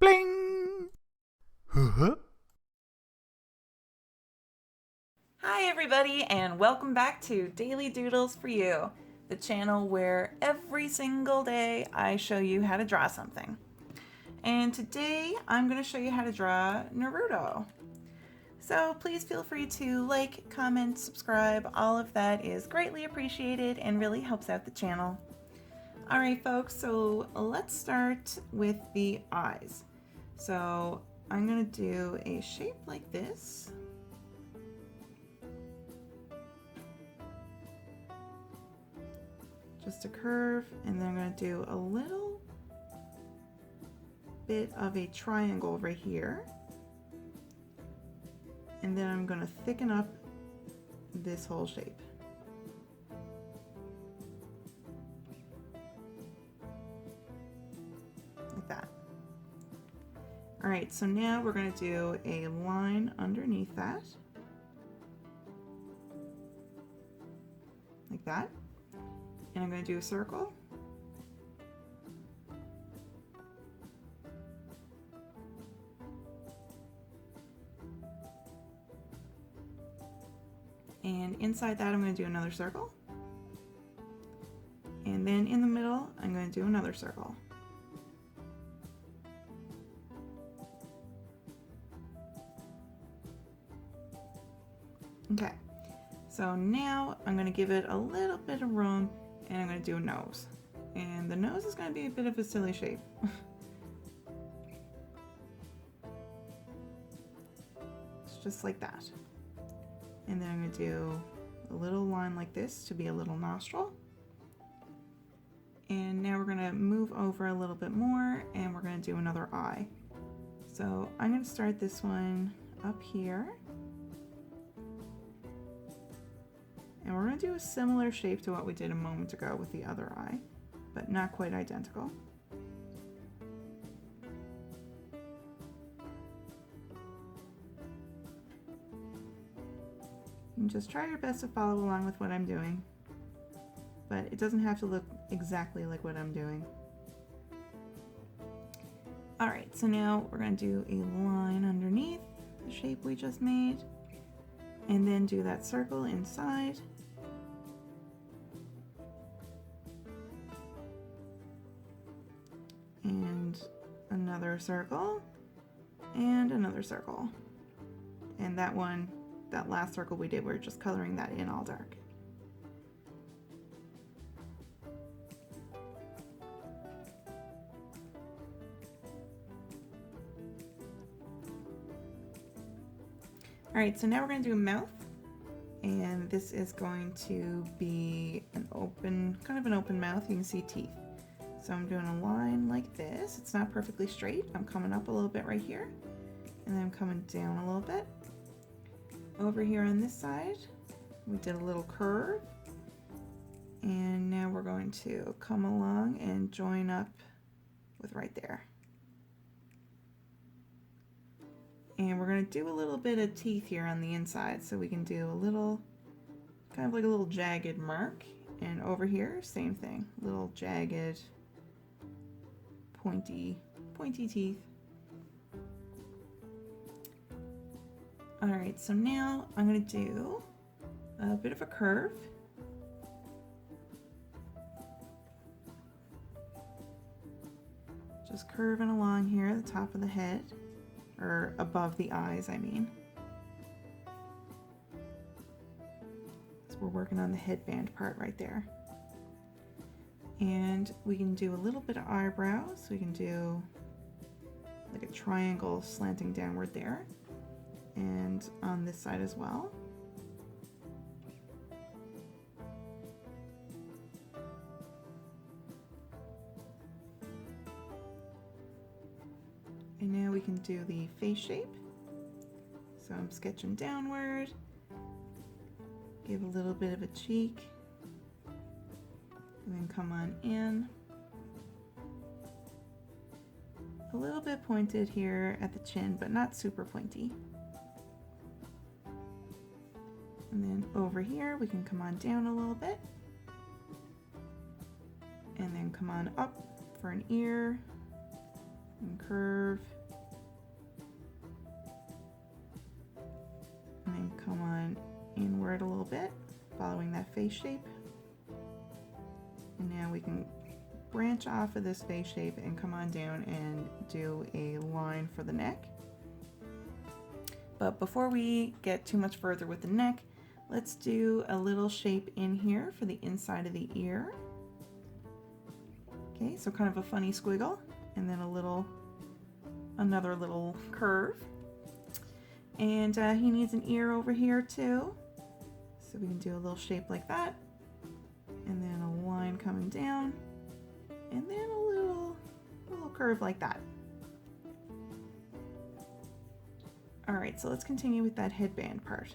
Bling! Huh? Hi everybody and welcome back to Daily Doodles for You, the channel where every single day I show you how to draw something. And today I'm going to show you how to draw Naruto. So please feel free to like, comment, subscribe. All of that is greatly appreciated and really helps out the channel. Alright folks, so let's start with the eyes. So I'm going to do a shape like this. Just a curve, and then I'm going to do a little bit of a triangle right here. And then I'm going to thicken up this whole shape. Like that. Alright, so now we're going to do a line underneath that. Like that. And I'm going to do a circle. And inside that I'm going to do another circle. And then in the middle I'm going to do another circle. Okay, so now I'm going to give it a little bit of room and I'm going to do a nose. And the nose is going to be a bit of a silly shape. It's just like that. And then I'm going to do a little line like this to be a little nostril. And now we're going to move over a little bit more and we're going to do another eye. So I'm going to start this one up here. And we're going to do a similar shape to what we did a moment ago with the other eye, but not quite identical. And just try your best to follow along with what I'm doing, but it doesn't have to look exactly like what I'm doing. Alright, so now we're going to do a line underneath the shape we just made, and then do that circle inside. And another circle, and another circle. And that one, that last circle we did, we're just coloring that in all dark. Alright, so now we're going to do a mouth. And this is going to be an open, kind of an open mouth. You can see teeth. So I'm doing a line like this. It's not perfectly straight. I'm coming up a little bit right here, and then I'm coming down a little bit. Over here on this side, we did a little curve, and now we're going to come along and join up with right there. And we're going to do a little bit of teeth here on the inside, so we can do a little, kind of like a little jagged mark. And over here, same thing, little jagged, pointy teeth. Alright, so now I'm going to do a bit of a curve. Just curving along here at the top of the head, or above the eyes, I mean. So we're working on the headband part right there. And we can do a little bit of eyebrows. We can do like a triangle slanting downward there, and on this side as well. And now we can do the face shape. So I'm sketching downward, give a little bit of a cheek, and then come on in. A little bit pointed here at the chin, but not super pointy. And then over here, we can come on down a little bit. And then come on up for an ear and curve over it a little bit, following that face shape. And now we can branch off of this face shape and come on down and do a line for the neck. But before we get too much further with the neck, let's do a little shape in here for the inside of the ear. Okay, so kind of a funny squiggle, and then another little curve. And he needs an ear over here too. So we can do a little shape like that, and then a line coming down, and then a little curve like that. All right, so let's continue with that headband part.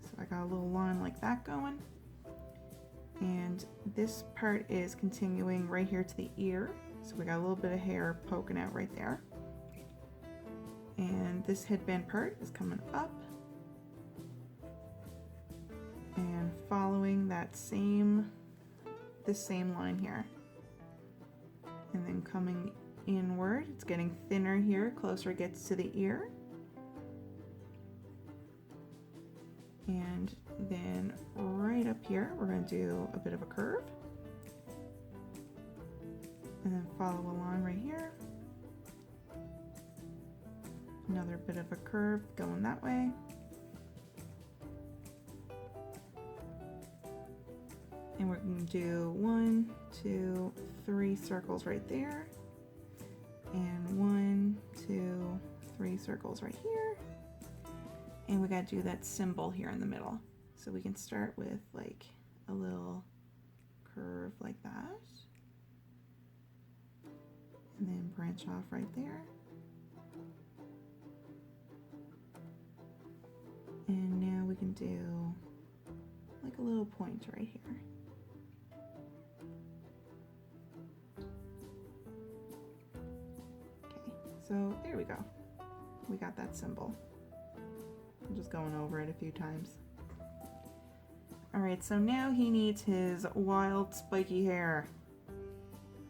So I got a little line like that going. And this part is continuing right here to the ear. So we got a little bit of hair poking out right there. And this headband part is coming up and following this same line here. And then coming inward, it's getting thinner here, closer it gets to the ear. And then right up here, we're going to do a bit of a curve. And then follow a line right here. Another bit of a curve going that way. And we're going to do 1, 2, 3 circles right there. And 1, 2, 3 circles right here. And we got to do that symbol here in the middle. So we can start with like a little curve like that. And then branch off right there. And now we can do like a little point right here. Okay, so there we go. We got that symbol. I'm just going over it a few times. All right, so now he needs his wild spiky hair.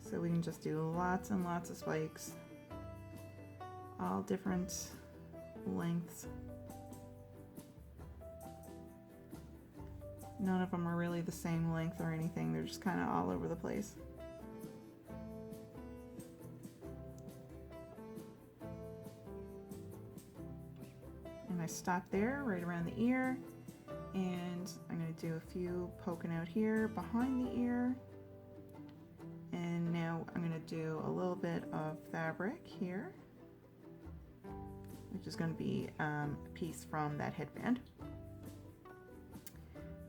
So we can just do lots and lots of spikes, all different lengths. None of them are really the same length or anything. They're just kind of all over the place. And I stop there right around the ear, and I'm going to do a few poking out here behind the ear. And now I'm going to do a little bit of fabric here, which is going to be a piece from that headband.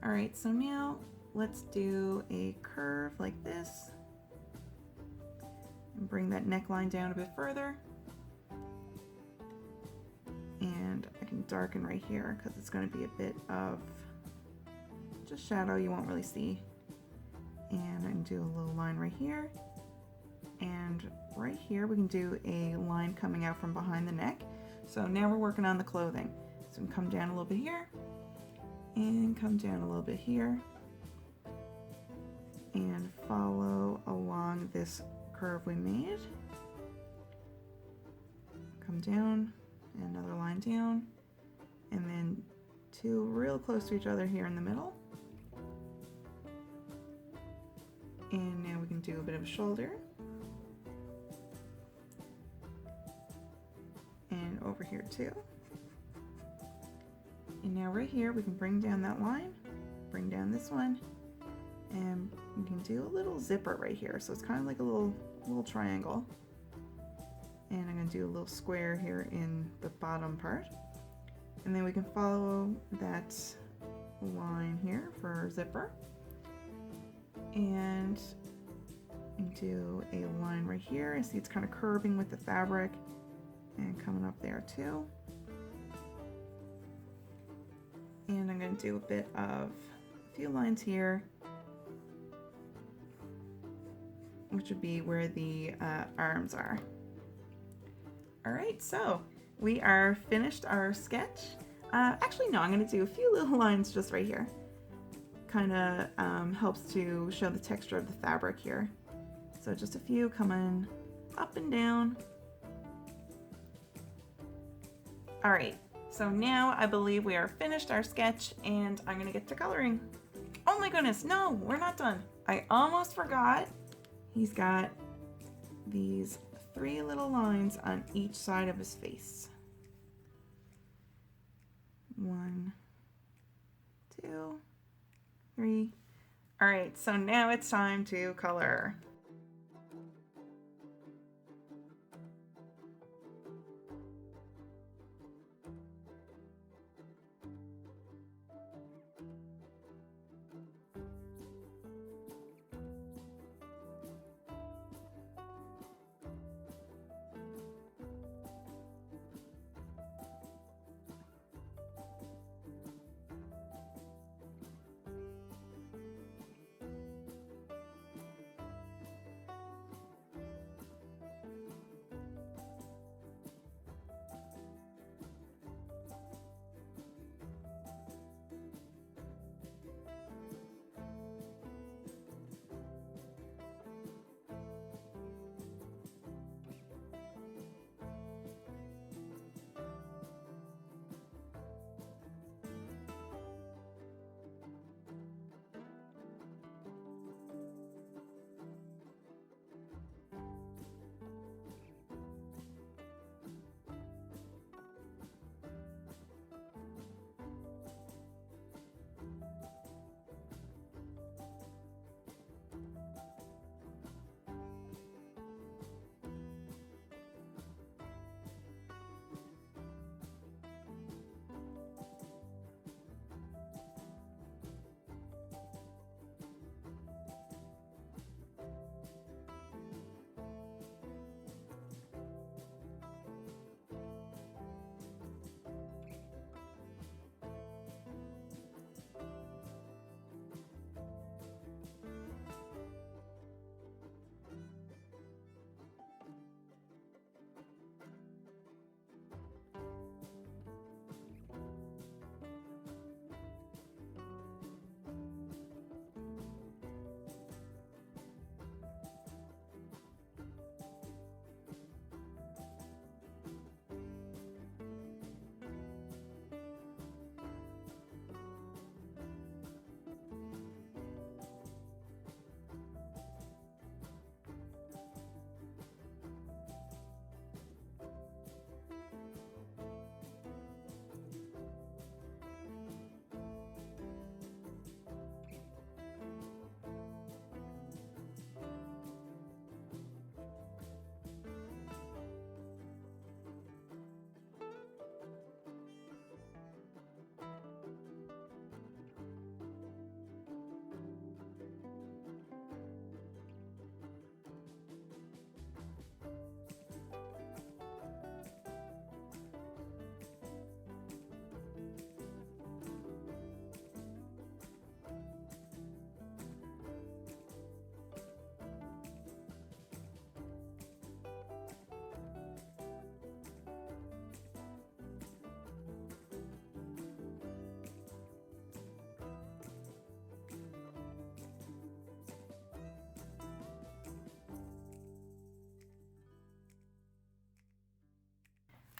All right, so now let's do a curve like this and bring that neckline down a bit further. And I can darken right here because it's going to be a bit of just shadow you won't really see. And I can do a little line right here. And right here we can do a line coming out from behind the neck. So now we're working on the clothing. So we can come down a little bit here and come down a little bit here and follow along this curve we made. Come down, and another line down, and then two real close to each other here in the middle. And now we can do a bit of a shoulder. And over here too. And now right here we can bring down that line, bring down this one, and we can do a little zipper right here. So it's kind of like a little triangle. And I'm going to do a little square here in the bottom part. And then we can follow that line here for zipper. And do a line right here. I see it's kind of curving with the fabric and coming up there too. And I'm going to do a few lines here, which would be where the arms are. All right, so we are finished our sketch. Actually, no, I'm going to do a few little lines just right here. Kind of helps to show the texture of the fabric here. So just a few coming up and down. All right, So now I believe we are finished our sketch and I'm gonna get to coloring. Oh my goodness, no, we're not done. I almost forgot. He's got these 3 little lines on each side of his face. 1, 2, 3. All right, so now it's time to color.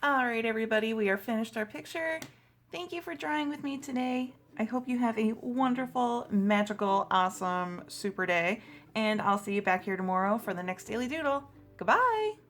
All right, everybody, we are finished our picture. Thank you for drawing with me today. I hope you have a wonderful, magical, awesome, super day, and I'll see you back here tomorrow for the next Daily Doodle. Goodbye!